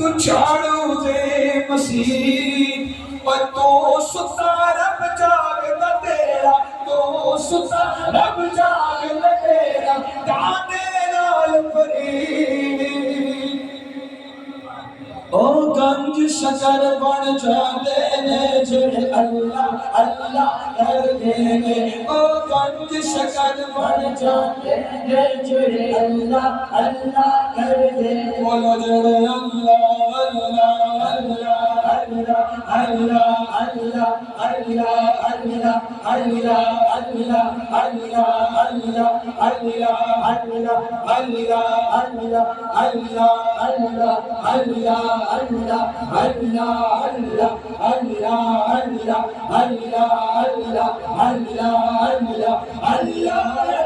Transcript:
तू झाड़ू दे मसीह और तो सुता रब जागदा तेरा तो सुता रब जागदा तेरा गाने नाल फरीद ओ गंज शकर बन जाते ने जेड़े अल्लाह अल्लाह करदे ने ओ गंज शकर बन जाते ने जेड़े अल्लाह अल्लाह करदे बोलो जेड़े अल्लाह अल्लाह अल्लाह अल्लाह अल्लाह अल्लाह अल्लाह अल्लाह अल्लाह अल्लाह अल्लाह अल्लाह अल्लाह अल्लाह अल्लाह अल्लाह अल्लाह अल्लाह अल्लाह Allah, Allah, Allah, Allah, Allah, Allah, Allah, Allah, Allah, Allah,